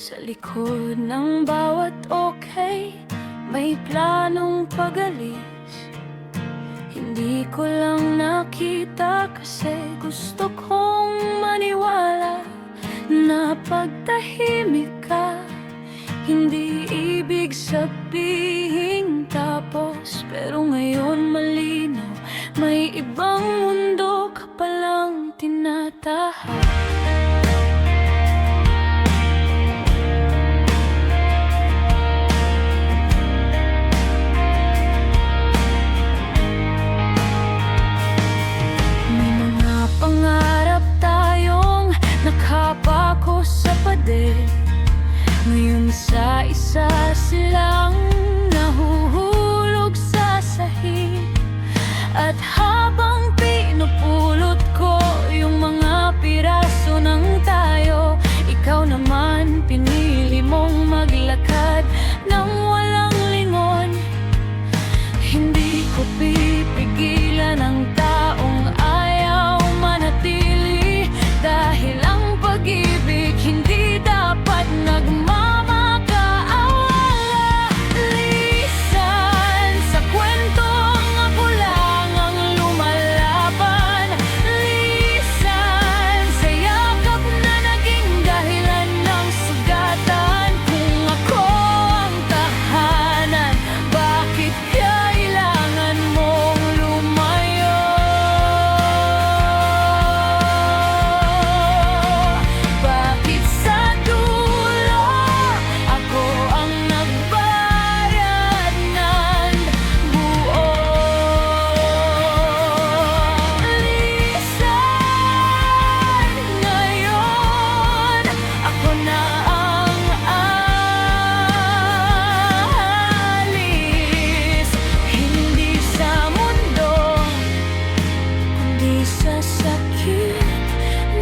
Sa likod ng bawat okay, may planong pag-alis. Hindi ko lang nakita kasi gusto kong maniwala na pagtahimik ka hindi ibig sabihin tapos. Pero ngayon malinaw, may ibang mundo ka palang tinatahak. Pangarap tayong nakapako sa pader. Ngayon sa isa silang nahuhulog sa sahig. At habang pinupulot ko yung mga piraso ng tayo, ikaw naman pinili mong maglakad ng walang lingon. Hindi ko pipigilan ang taong ayaw manatili, dahil ang pag-ibig hindi dapat nagmamakaawa. Lisan sa kwentong ako lang ang lumalaban. Lisan sa yakap na naging dahilan ng sugatan. Kung ako ang tahanan, bakit kailangan mong lumayo? Bakit sa dulo ako ang nagbayad ng buo? Lisan, ngayon ako na ang aalis. Hindi sa mundo, kundi sa sakit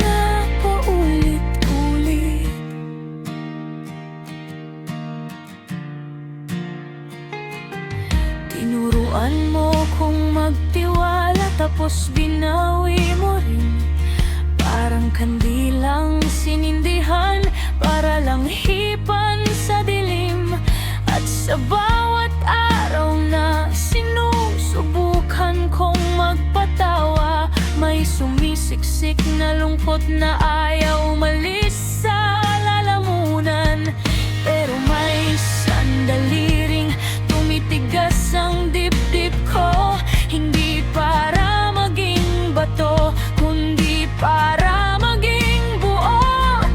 na paulit-ulit. Tinuruan mo kung magtiwala, tapos binawi mo rin. Parang kandilang sinindihan para lang hipan sa dilim. At sa bawat araw na sinusubukan kong magpatawa, may sumisiksik na lungkot na ayaw umalis sa lalamunan. Pero may sandali ring tumitigas ang dibdib ko, hindi para maging bato, kundi para maging buo.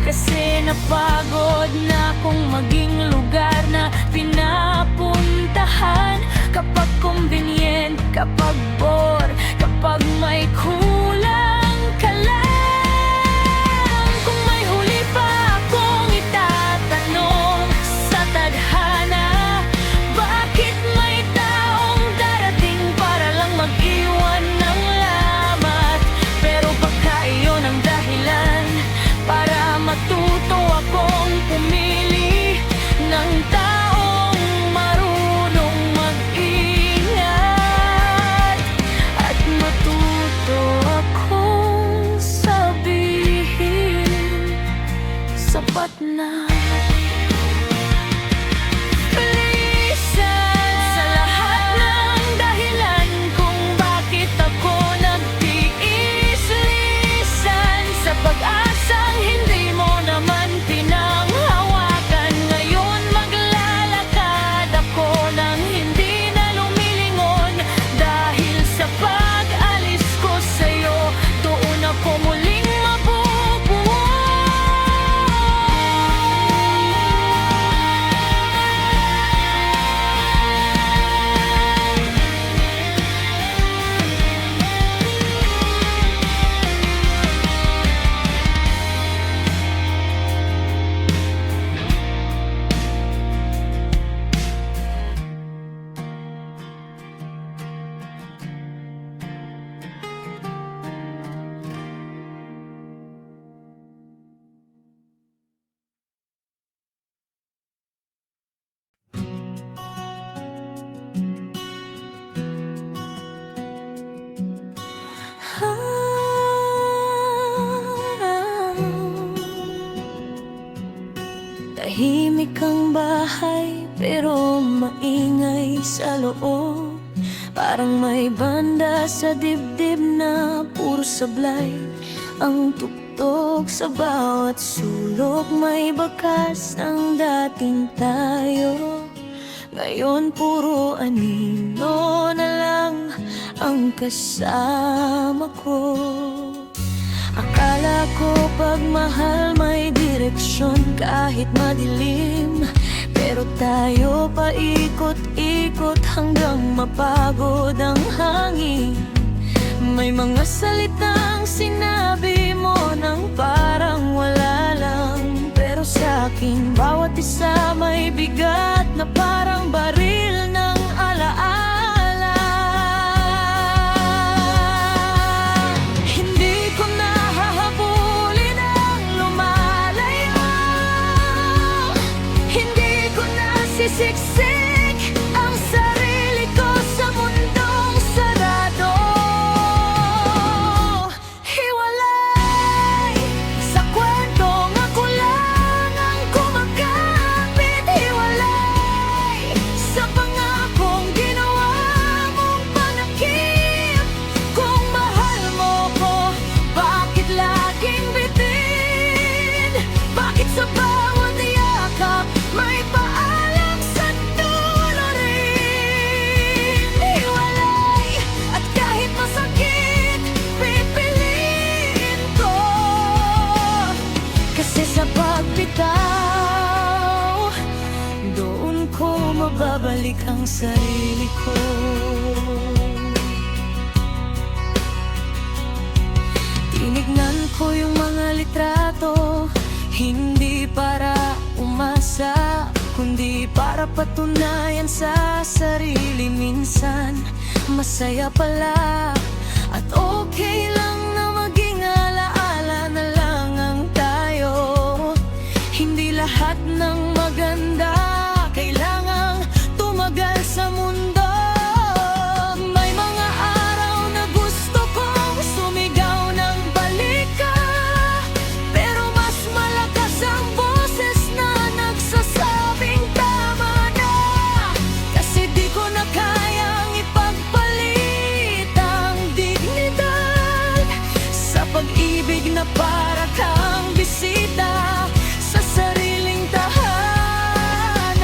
Kasi napagod na akong maging lugar na pinapuntahan. Kapag convenient, kapag bore, kapag may kulang ka lang. Kung may huli pa akong itatanong sa tadhana, bakit may taong darating para lang mag-iwan ng lamat? Pero baka iyon ang dahilan para matuto akong pumili ng taong marunong mag-ingat at matuto. Tahimik ang bahay pero maingay sa loob. Parang may banda sa dibdib na puro sablay ang tugtog. Sa bawat sulok may bakas ang dating tayo. Ngayon puro anino na lang ang kasama ko. Akala ko pagmahal may direksyon kahit madilim, pero tayo paikot-ikot hanggang mapagod ang hangin. May mga salitang sinabi mo nang parang wala lang, pero sa akin bawat isa may bigat na parang baril ng alaala. Hindi ko nahahabulin ang lumalayo, hindi ko nasisiksik ang sarili ko sa mundong sarado. Hiwalay sa kwentong ako lang ang kumakapit. Hiwalay sa pangakong ginawa mong panakip. Kung mahal mo ko, bakit laging bitin? Bakit sa bawat yakap may paalam sa dulo rin? Hiwalay at kahit masakit, pipiliin ko. Kasi sa pagbitaw, doon ko mababalik ang sarili ko. Tinignan ko yung mga litrato, hindi para umasa, kundi para patunayan sa sarili minsan masaya pala. At okay lang na maging alaala na lang ang tayo. Hindi lahat ng maganda kailangang tumagal sa mundo. May mga araw na gusto kong sumigaw ng balik ka, pero mas malakas ang boses na nagsasabing tama na. Kasi di ko na kayang ipagpalit ang dignidad sa pag-ibig na para kang bisita sa sariling tahanan.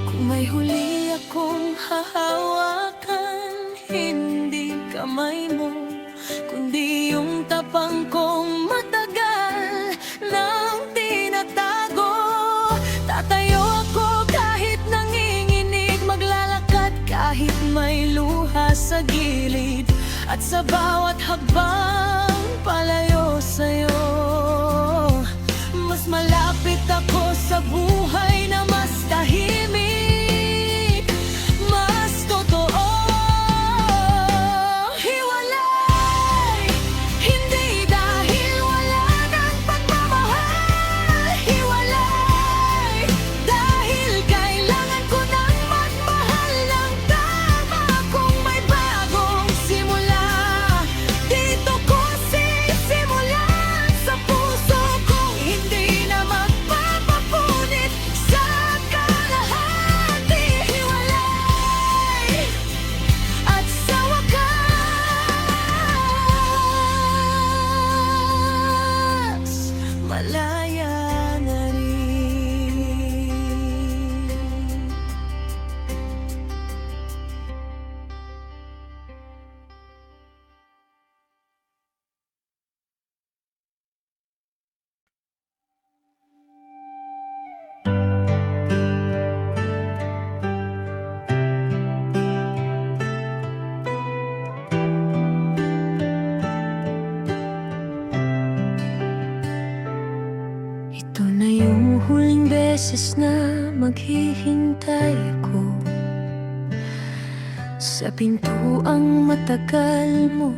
Kung may huli akong hahawakan, hindi kamay mo, kundi yung tapang kong matagal nang tinatago. Tatayo ako kahit nanginginig, maglalakad kahit may luha sa gilid, at sa bawat hakbang palayo sa'yo, mas malapit ako sa buhay na mas tahimik, mas totoo. Hiwalay, hindi dahil wala ng pagmamahal. Hiwalay, dahil kailangan ko nang magmahal ng tama. Kung may bagong simula, dito ko sisimulan sa puso kong hindi na magpapapunit sa kalahati. Hiwalay at sa wakas, malaya na rin. Ito na yung huling beses na maghihintay ako sa pintuang matagal mo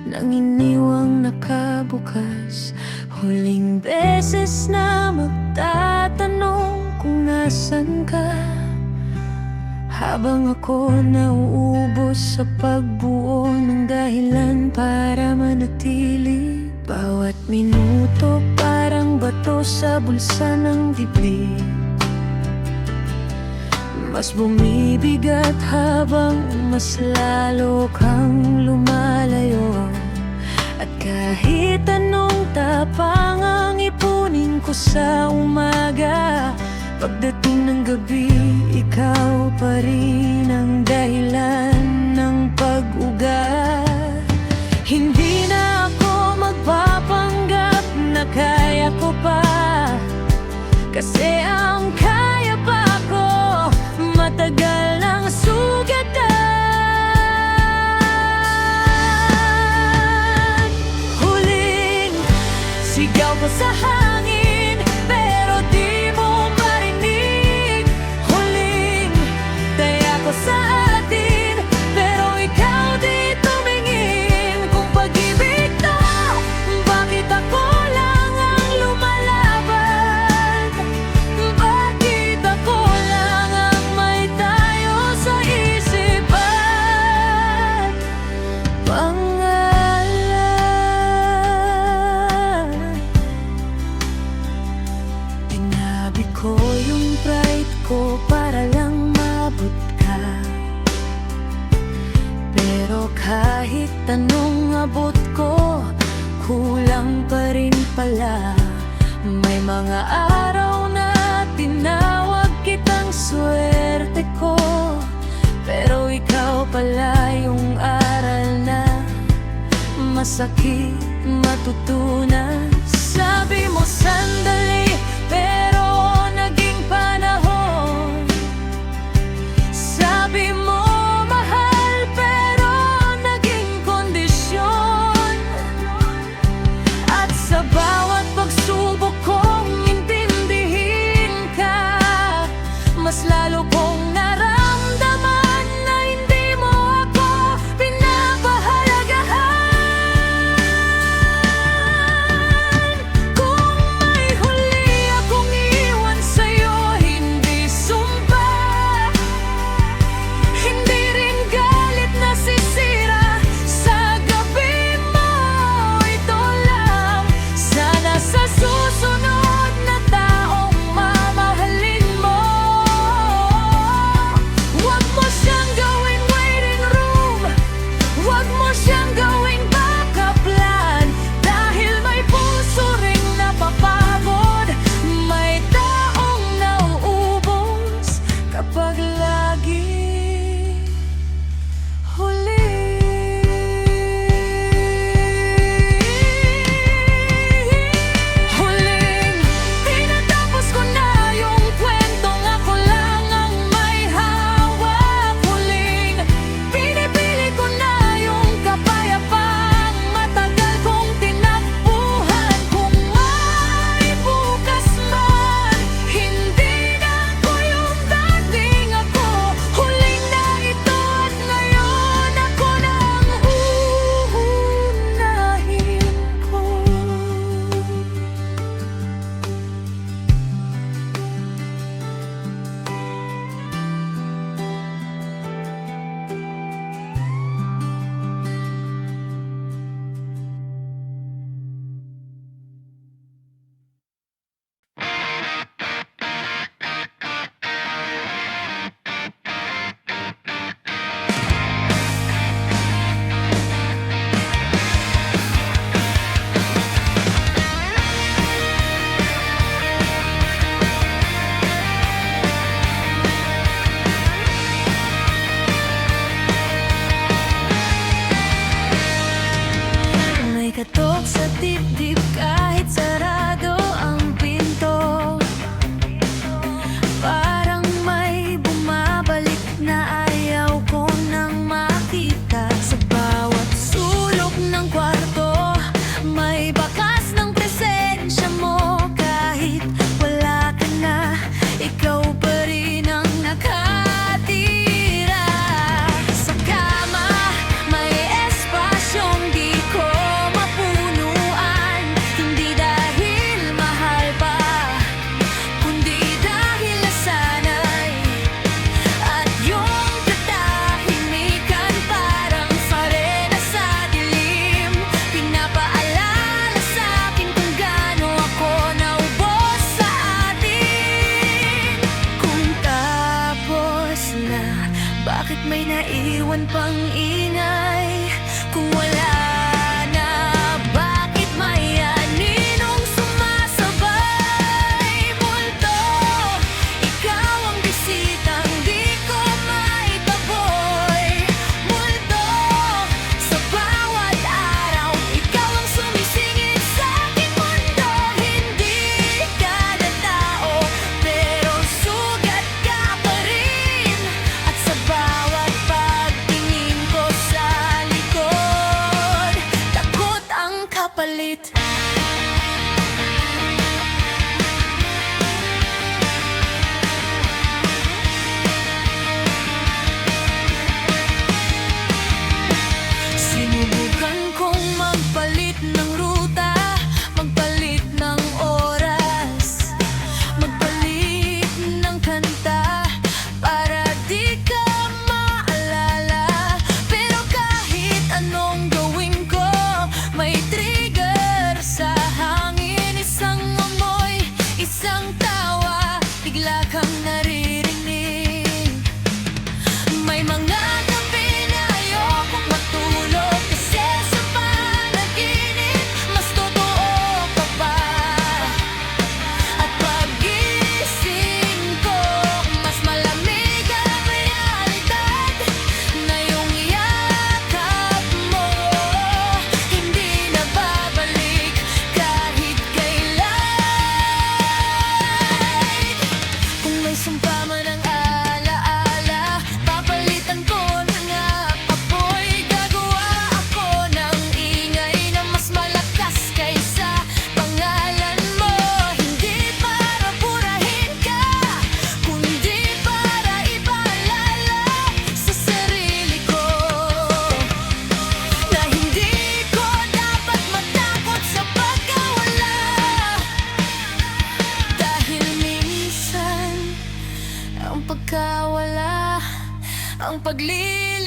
nang iniwang nakabukas. Huling beses na magtatanong kung nasan ka, habang ako nauubos sa pagbuo ng dahilan para manatili Bawat minuto parang bato sa bulsa ng dibdib, mas bumibigat habang mas lalo kang lumalayo. At kahit anong tapang ang ipunin ko sa umaga, pagdating ng gabi, ikaw pa rin ang dahilan ng pag-ugat. Hindi na ako magpapanggap na kaya ko pa, kasi ang kaya pa ko matagal ng sugatan. Huling sigaw ko sa hangin, pero di mo marinig. Huling taya ko sa atin, pero ikaw di tumingin. Kung pag-ibig to, bakit ako lang ang lumalaban? Bakit ako lang ang may tayo sa isip at pangalan? Tinabi ko yung pride ko para lang mabot ka, pero kahit anong abot ko, kulang pa rin pala. May mga araw na tinawag kitang swerte ko, pero ikaw pala yung aral na masakit matutunan. Sabi mo sandali, pero naging panahon. Sabi mo mahal, pero naging kondisyon. At sa bawat pagsubok kong intindihin ka, mas lalo kong naramdaman na hindi mo ako pinapahalagahan. Kung may huli akong iwan pang ingay. Kung wala na, bakit may aninong sumasabay? Multo, ikaw ang bisitang di ko maitaboy. Multo, sa bawat araw, ikaw ang sumisingit sa aking mundo. Hindi ka na tao, pero sugat ka pa rin. At sa bawat pagtingin ko sa likod, takot ang kapalit. Sinubukan kong magpalit ng ruta, magpalit ng oras, magpalit ng kanta para di ka maalala. Pero kahit anong gawin ko, may trigger sa hangin. Isang amoy, isang tawa, bigla kang naririnig. May mga gabi na ayokong matulog, kasi sa panaginip mas totoo ka pa. At pag-gising ko, mas malamig ang realidad, na yung yakap mo hindi na babalik kahit kailan. Kung may sumpa man ang alaala, papalitan ko ng apoy. Gagawa ako ng ingay na mas malakas kaysa pangalan mo. Hindi para purahin ka, kundi para ipaalala sa sarili ko na hindi ko dapat matakot sa pagkawala. Dahil minsan ang pagkawala, ang paglilitas.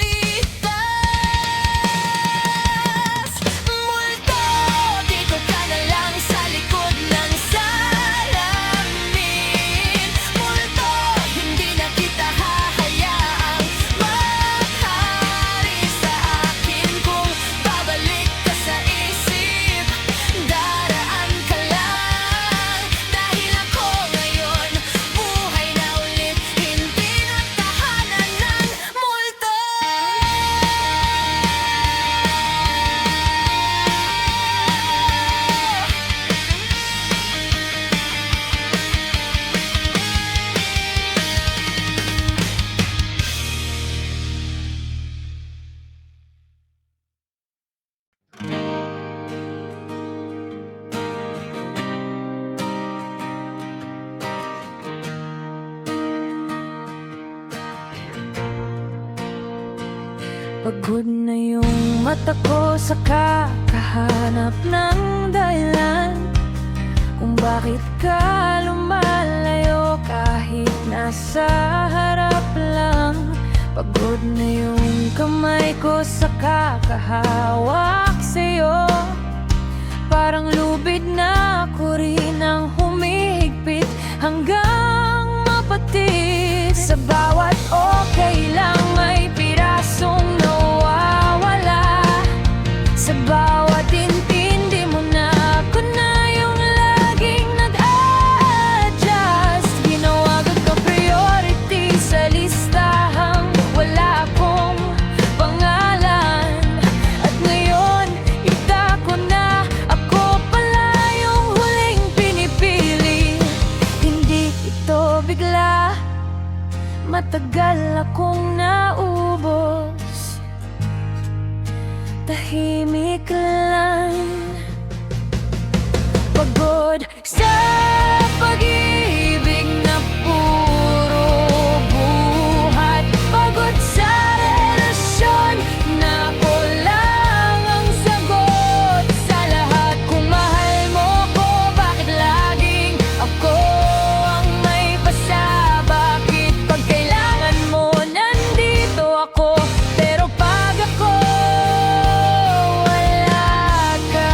Multo, dito ka na lang sa likod ng salamin. Multo, hindi na kita hahayaang maghari sa akin. Kung babalik ka sa isip, daraan ka lang. Dahil ako ngayon, buhay na ulit, hindi na tahanan ng multo. Pagod na yung mata ko sa kakahanap ng dahilan kung bakit ka lumalayo kahit nasa harap lang. Pagod na yung kamay ko sa kakahawak sa'yo, parang lubid na ako rin ang humihigpit hanggang mapatid. Sa bawat okay lang may pirasong nawawala. Sa bawat intindi mo na ako na yung laging nag-a-adjust. Ginawagad ko priority sa listahang wala akong pangalan. At ngayon, itako na ako pala yung huling pinipili. Hindi ito bigla, matagal akong naubos. Tahimik lang, pagod sa pag-ibig na puro buhat. Pagod sa relasyon na ako lang ang sagot sa lahat. Kung mahal mo ko, bakit laging ako ang may pasa? Bakit pag kailangan mo, nandito ako, pero pag ako wala ka,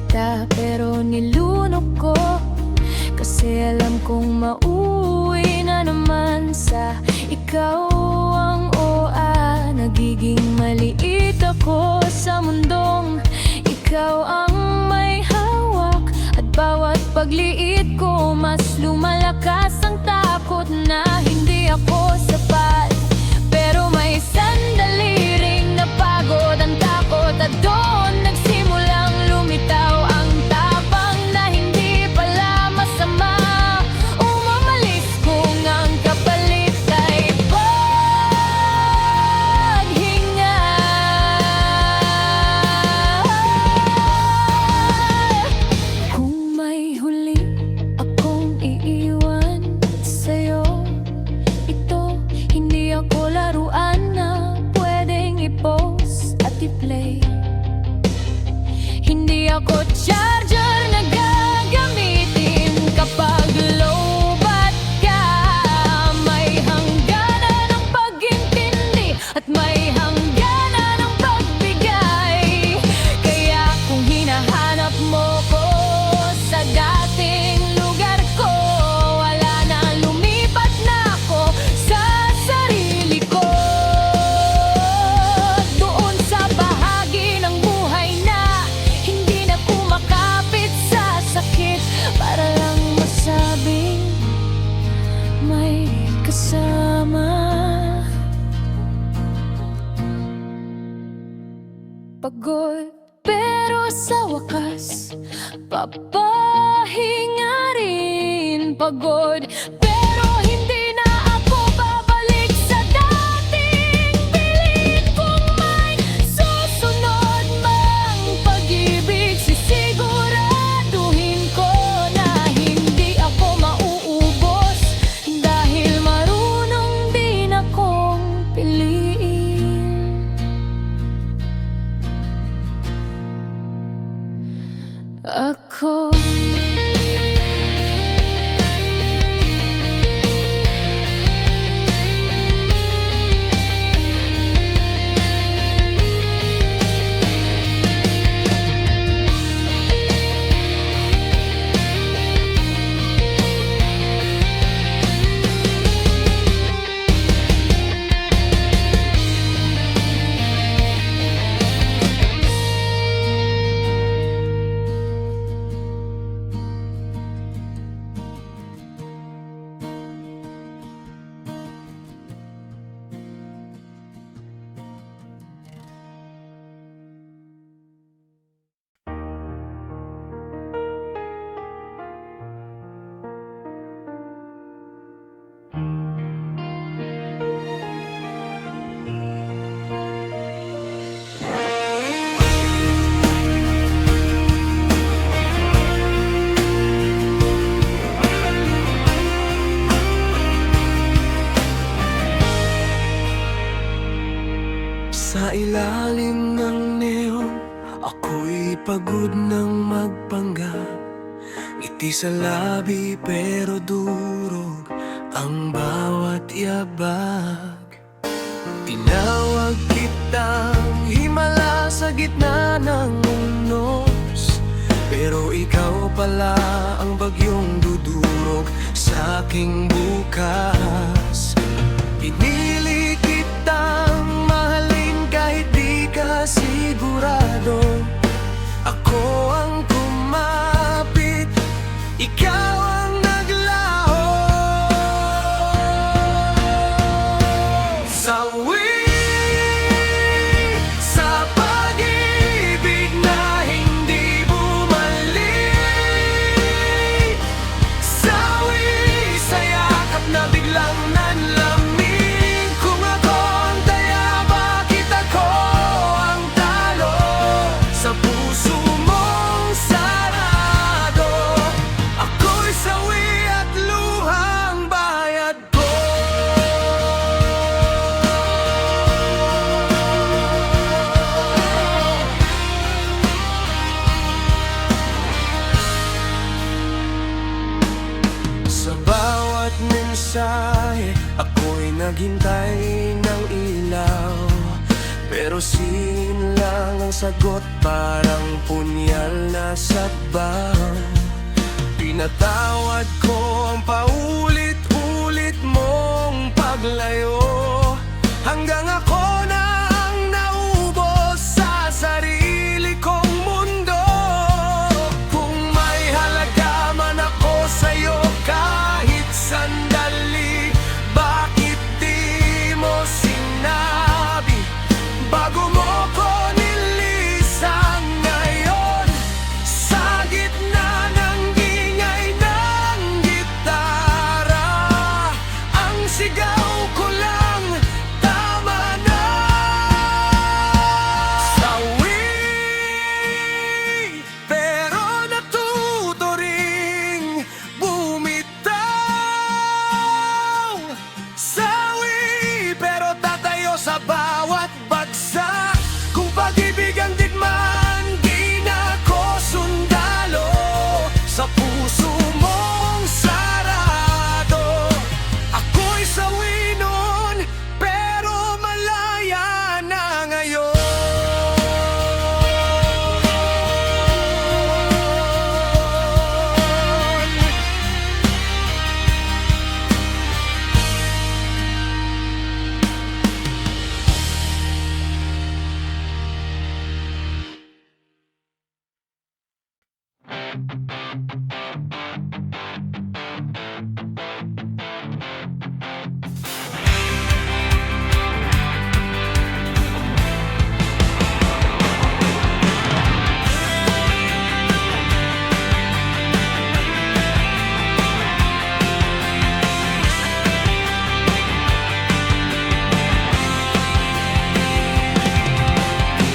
magsalita pero nilunok ko, kasi alam kong mauwi na naman sa ikaw ang OA. Nagiging maliit ako sa mundong ikaw ang may hawak, at bawat pagliit ko mas lumalakas ang takot na hindi ako sapat. Pero may sandali ring napagod ang takot, at doon nagsimulang lumitaw ang tapang na hindi pala masama. Umamalis kung ang kapalit ay paghinga. Kung may huli akong iiwan sa'yo, ito hindi ako laruan na pwedeng i-post at i-play. Hindi ako charger na gagamitin kapag lowbat ka. May hangganan ng pag-intindi at may hangganan ng pagbigay. Kaya kung hinahanap mo ko sa dating lugar ko, wala na, lumipat na ako sa sarili ko. Doon sa bahagi ng buhay na hindi na kumakapit sa sakit, para lang masabing may kasama. Pagod pero sa wakas papahinga rin. Pagod pero hindi na ako babalik sa dating pilit. Kung may susunod mang pag-ibig, sisiguraduhin ko na hindi ako mauubos, dahil marunong din akong piliin. Ako sa ilalim ng neon, ako'y pagod ng magpanggap. Ngiti sa labi pero durog ang bawat yabag. Tinawag kitang himala sa gitna ng unos, pero ikaw pala ang bagyong dudurog sa aking bukas. Pinili kitang mahalin kahit di ka sigurado. Ako ang kumapit, ikaw ang naglaho. Sawi sa pag-ibig na hindi bumalik. Sawi sa yakap na biglang nanlamig. Kung ako ang taya, bakit ako ang talo? Sa puso mong sarado, ako'y sawi at luhang bayad ko. Sa bawat mensahe, ako'y naghintay ng ilaw. Pero sin lang ang sagot, parang punyal na sa bahang. Pinatawad ko ang paulit-ulit mong paglayo, hanggang ako na ang naubos sa sarili kong mundo. Kung may halaga man ako sa'yo kahit sandali, bakit di mo sinabi bago mo ko nilisan? Ngayon sa gitna ng ingay ng gitara, ang sigaw ko lang, tama na. Sawi, pero natuto ring bumitaw. Sawi, pero tatayo sa bawat bagsak. Kung pag-ibig ang digmaan, di na ko sundalo. Sa puso mong sarado, ako'y sawi nun, pero malaya na ngayon.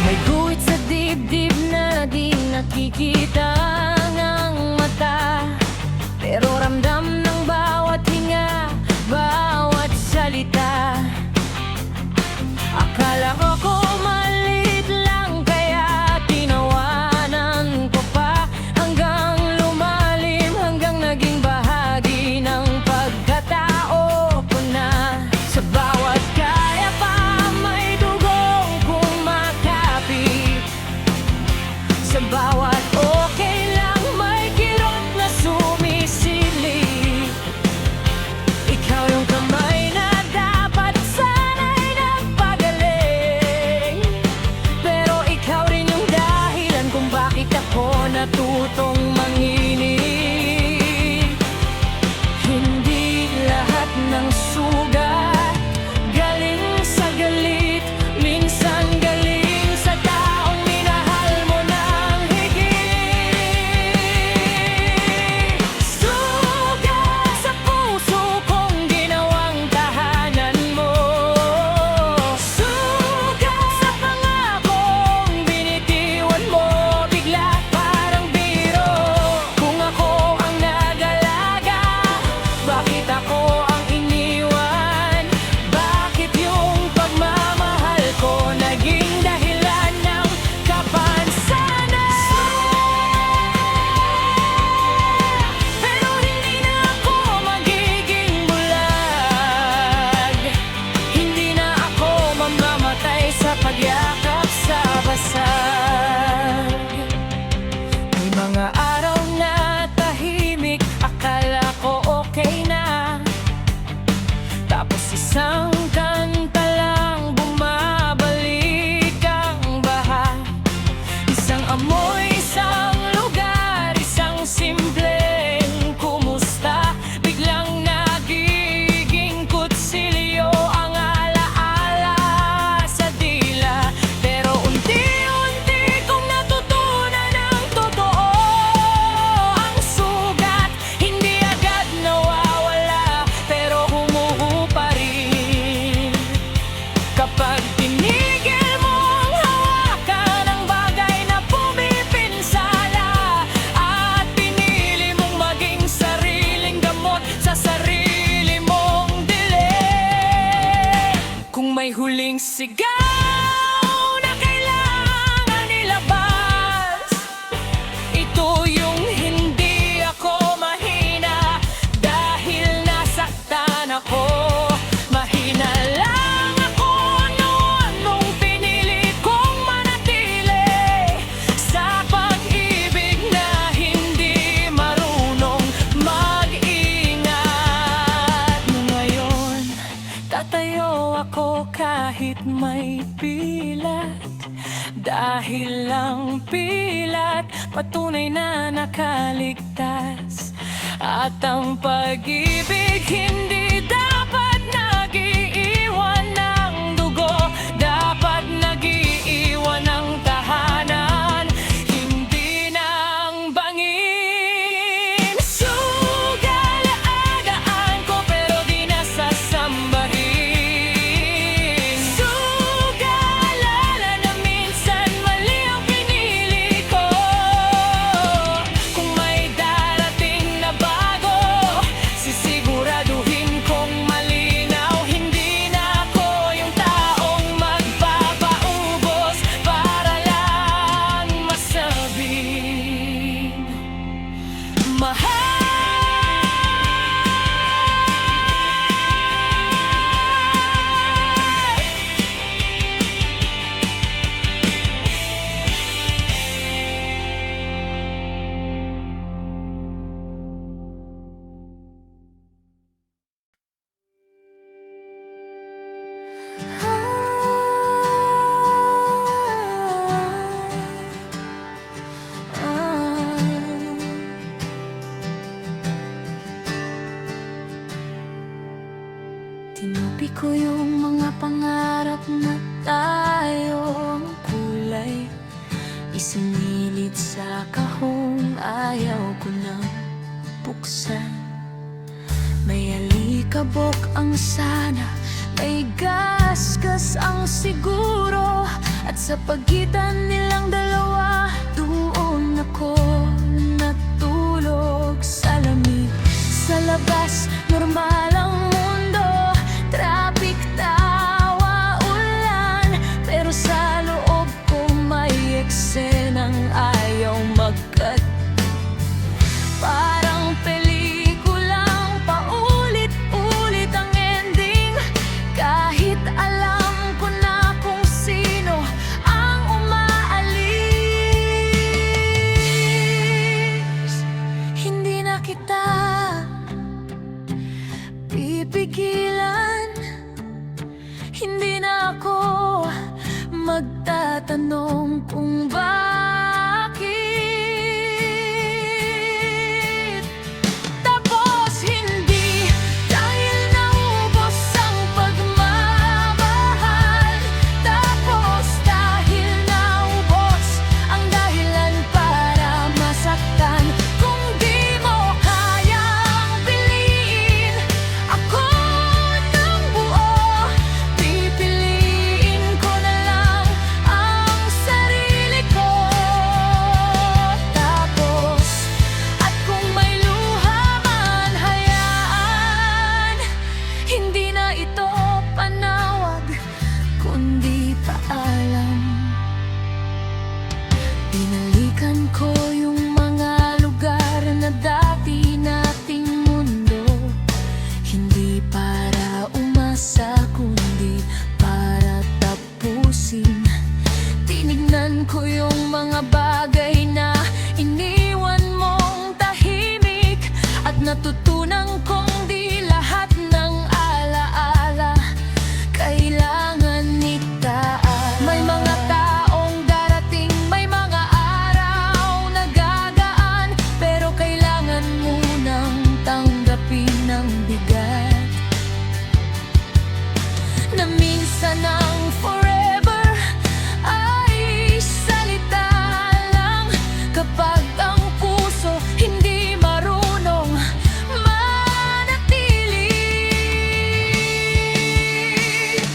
May guhit sa dibdib na di nakikita ng mata, pero ramdam ng bawat hinga, bawat salita. Akala ko maliit lang, kaya tinawanan ko pa, hanggang lumalim, hanggang naging bahagi ng pagkatao ko na. Sa bawat kaya pa may dugong kumakapit, sa bawat okay lang may kirot na sumisilip. Ikaw yung kamay na dapat sana'y nagpagaling, pero ikaw rin yung dahilan kung bakit ako natutong manginig. Hindi lahat ng sugat galing sa galit, minsan galing sa taong minahal mo ng higit. Sugat sa puso kong ginawang tahanan mo, sugat sa pangakong binitiwan mo bigla, parang biro. Kung ako ang nag-alaga, bakit ako ang iniwan? Bakit yung pagmamahal ko naging dahilan ng kapansanan? Pero hindi na ako magiging bulag, hindi na ako mamamatay sa pagyakap sa basag. May mga araw na tahimik, akala ko okay na, tapos isang kanta lang bumabalik ang baha. Isang amoy, isang lugar, isang simpleng kumusta, biglang nagiging kutsilyo ang alaala sa dila. Pero unti-unti kong natutunan ang totoo, ang sugat hindi agad nawawala, pero humuhu pa rin. Kapag tinigil mong hawakan ang bagay na pumipinsala, at pinili mong maging sariling gamot sa sarili mong dilim. Kung may huling sigaw na kailangan ilabas, ito yung hindi ako mahina dahil nasaktan ako. Mahina lang ako noon nung pinili mo ako kahit may pilat. Dahil ang pilat patunay na nakaligtas. At ang pag-ibig hindi dapat nag-iiwan ng dugo. Dapat nag-iiwan ng tahanan, hindi ng bangin. Sugal-agaan ko pero di nasasambahin. Sugal-ala na minsan mali ang pinili ko. Kung may darating na bago, sisiguraduhin kong malinaw. Hindi na ako yung taong magpapaubos para lang masabing mahal. Tinupi ko yung mga pangarap na tayong kulay. Isinilid sa kahong ayaw ko nang buksan. May alikabok ang sana, may gasgas ang siguro. At sa pagitan nilang dalawa, doon ako natulog sa lamig. Sa labas, normal ang mundo, traffic, tawa, ulan. Pero sa loob ko may eksenang ayaw magkat. Parang pelikulang paulit-ulit ang ending. Kahit alam ko na kung sino ang umaalis, hindi na kita pipigilan. Hindi na ako magtatanong kung bakit. Tapos hindi dahil naubos ang pagmamahal. Tapos dahil naubos ang dahilan para masaktan. Kung di mo kayang piliin ako ng buo, pipiliin ko na lang ang sarili ko. Tapos, at kung may luha man, hayaan. Hindi na ito panawag, kundi paalam. Binalikan ko yung mga lugar na dati nating mundo. Hindi para umasa, kundi para tapusin. Tinignan ko yung mga bagay na iniwan mong tahimik. At natutunan kong di lahat ng alaala kailangan itaan. May mga taong darating, may mga araw na gagaan. Pero kailangan munang tanggapin ang bigat na minsan ang forever ay salita lang. Kapag ang puso hindi marunong manatili.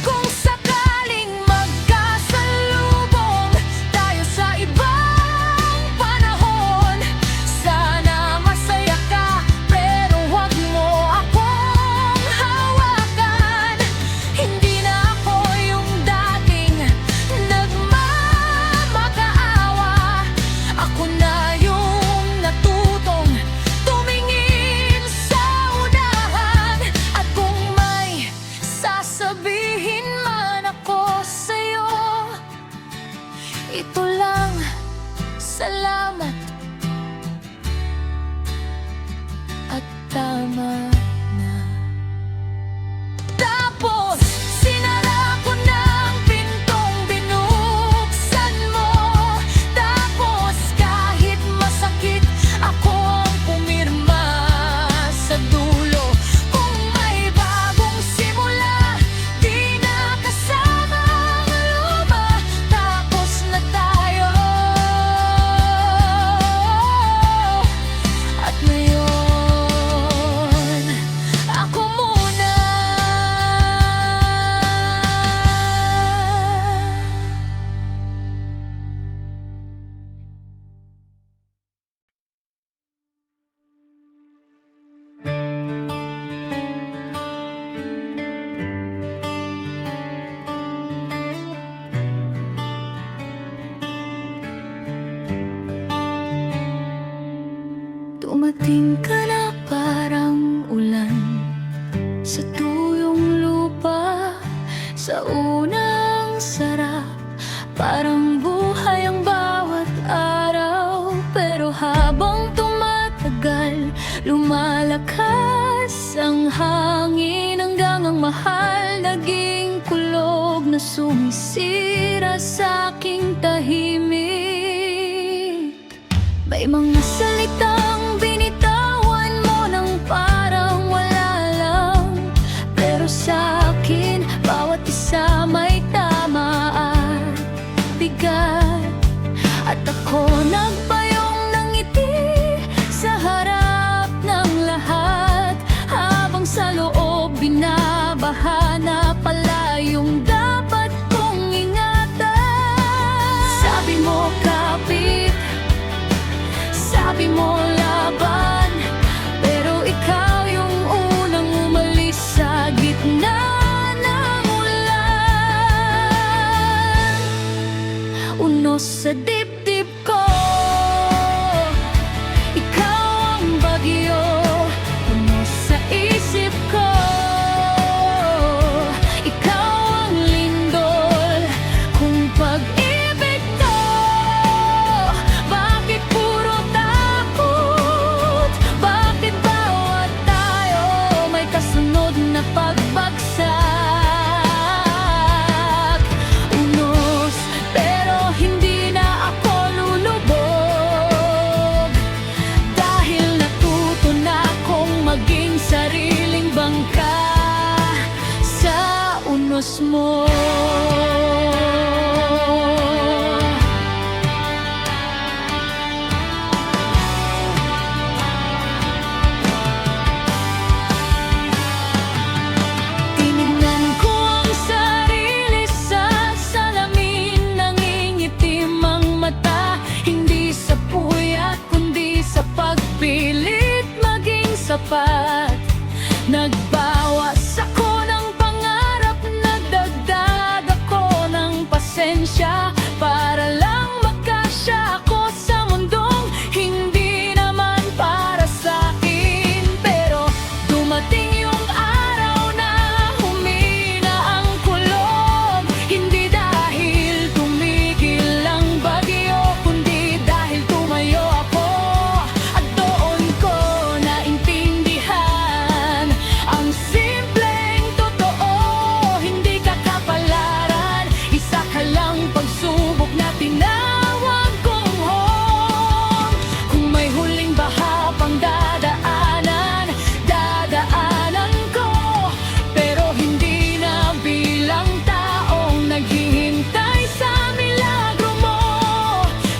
Kung sakaling magkasalubong tayo sa ibang panahon, sana masaya ka pero huwag mo akong hawakan. Hindi na ako yung dating nagmamakaawa. Ako na yung natutong tumingin sa unahan. At kung may sasabihin man ako sa'yo, ito lang, salamat at tama na. Tapos, Dumating ka na parang ulan sa tuyong lupa, sa unang sarap. Parang buhay ang bawat araw, pero habang tumatagal, lumalakas ang hangin hanggang ang mahal naging kulog na sumisira sa aking tahimik. May mga salitang binitawan mo ng parang wala lang, pero sa akin bawat isa may tama at bigat. At ako nagpayong ng ngiti sa harap ng lahat, habang sa loob binabaha na pala yung dapat kong ingatan. Sabi mo kapit, sabi mo laban, pero ikaw yung unang umalis sa gitna ng ulan. Unos sa dibdib ko, ikaw ang bagyo. Unos sa isip ko, ikaw ang lindol. Kung pag-ibig to, bakit puro takot? Bakit bawat tayo may kasunod na pagbagsak? Unos, pero hindi na ako lulubog, dahil natuto na akong maging sariling bangka sa unos mo. Tinignan ko ang sarili sa salamin, nangingitim ang mata, hindi sa puyat kundi sa pagpilit maging sapat. Nagbawas ako ng pangarap, nagdagdag ako ng pasensya, para lang makasya ako sa mundong hindi naman para sa akin. Pero dumating yung araw na humina ang kulog, hindi dahil tumigil ang bagyo, kundi dahil tumayo ako. At doon ko naintindihan ang simpleng totoo, hindi ka kapalaran, isa ka lang pagsubok na tinawag kong home. Kung may huling baha pang dadaanan, dadaanan ko, pero hindi na bilang taong naghihintay sa milagro mo,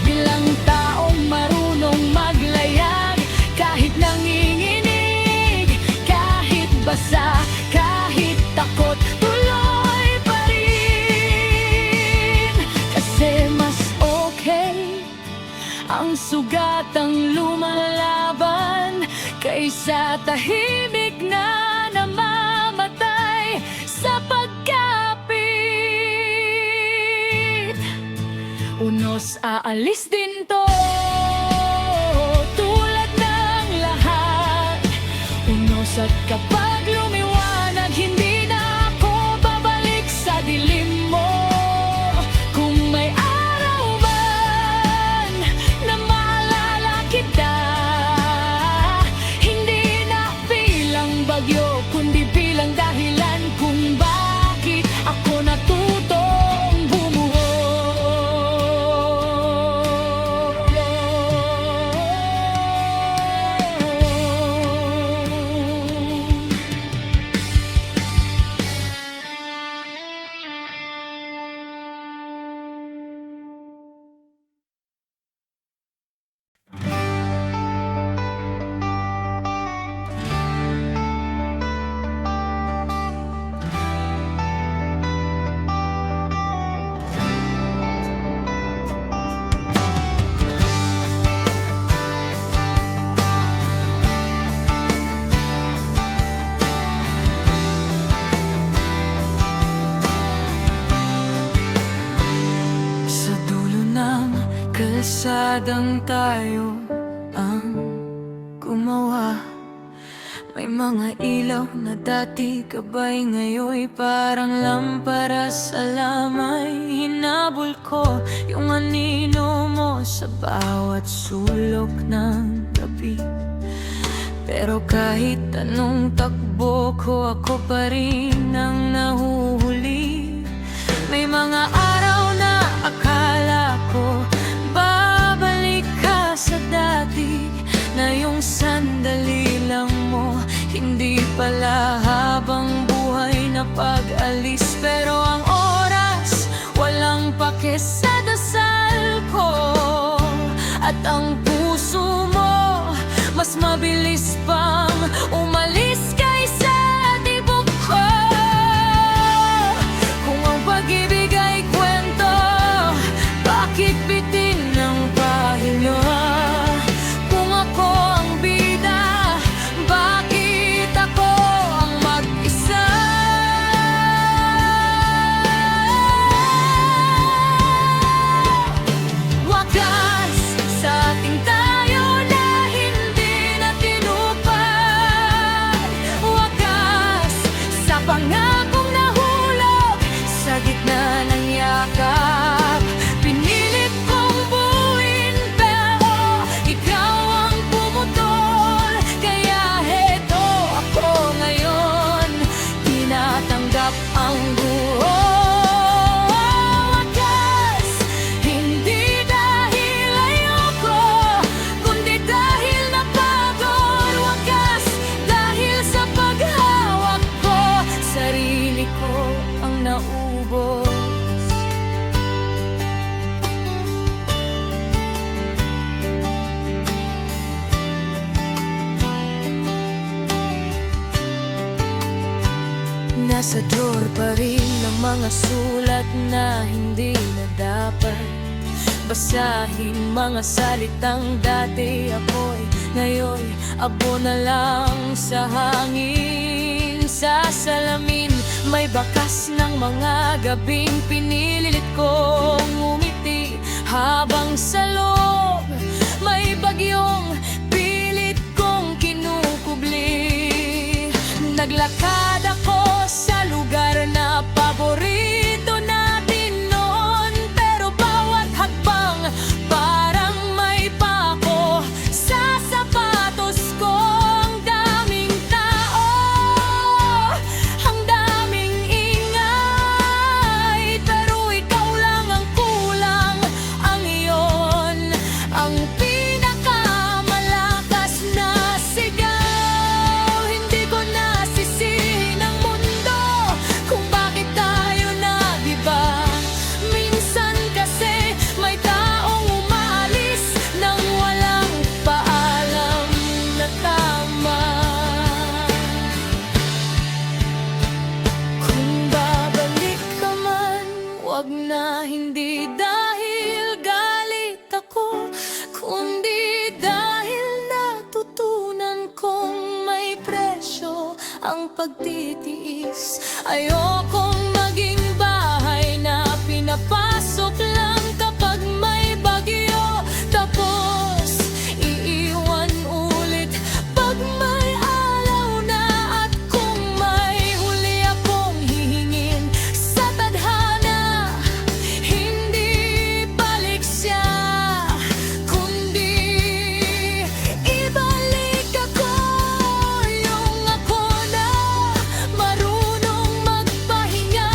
bilang taong marunong maglayag kahit nanginginig, kahit basa, kahit takot, tuloy pa rin. Kasi mas okay ang sugatang lumalaban kaysa tahimik na namamatay sa pagkapit. Unos, aalis din to, tulad ng lahat. Unos, at kapag lumiwanag, hindi na ako babalik sa dilim mo. Kung may araw man na maalala kita, hindi na bilang bagyo, kundi bilang dahilan kung bakit ako natutong bumuo. kalsadang tayo ang gumawa. May mga ilaw na dati gabay, ngayon parang lampara sa lamay. Hinabol ko yung anino mo sa bawat sulok ng gabi. Pero kahit anong takbo ko, ako pa rin ang nahuhuli. May mga araw na akala ko babalik ka sa dati, na yung sandali lang mo, hindi pala habang buhay na pag-alis. Pero ang oras, walang pake sa dasal ko. At ang puso mo, mas mabilis pang umalis kaysa tibok ko. Kung ang pag-ibig ay kwento, bakit bitin ng pahinga? Kung ako ang bida, bakit ako ang mag-isa? Wagas sa ating tayo na hindi na tinupad. Wagas sa pangakong nahulog sa gitna ng yakap. Pinilit kong buuin pero ikaw ang pumutol. Kaya heto ako ngayon, tinatanggap ang buo. Wagas, hindi dahil ayoko, kundi dahil napagod. Wagas, dahil sa paghawak ko, sarili ko ang naubos. Nasa drawer pa rin ang mga sulat na hindi na dapat basahin. Mga salitang dati ako'y ngayon abo na lang sa hangin. Sa salamin may bakas ng mga gabing pinilit kong ngumiti, habang sa loob may bagyong pilit kong kinukubli. Naglakad ako sa lugar na paborito natin noon, pero bawat hakbang parang may pako sa sapatos ko. Ang daming tao, ang daming ingay, pero ikaw lang ang kulang. Ang iyon ang pinakamalakas na sigaw. Hindi ko nasisihin ang mundo kung bakit tayo nag-iba. Minsan kasi may taong umaalis nang walang paalam na tama. Kung babalik ka man, wag na hindi dahil galit ako, kundi dahil natutunan kong may presyo ang pagtitiis. Ayokong maging bahay na pinapasok lang kapag may bagyo, tapos iiwan ulit pag may alaw na. At kung may huli akong hihingin sa tadhana, hindi balik siya, kundi ibalik ako. Yung ako na marunong magpahinga,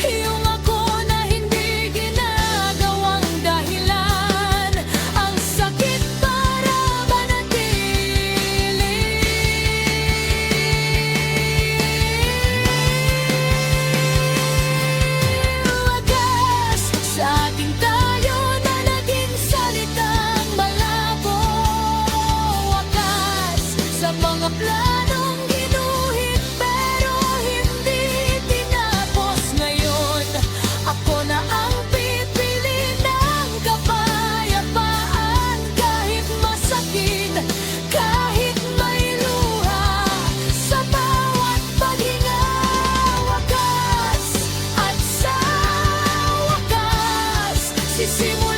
yung ako na hindi ginagawang dahilan ang sakit para manatili. Wagas sa ating tayo na naging salitang malabo. Wagas sa mga planong ginuhit pero hindi tinapos. Ngayon ako na ang pipili ng kapayapaan, kahit masakit, kahit may luha sa bawat paghinga. Wagas, at sa wagas sisimula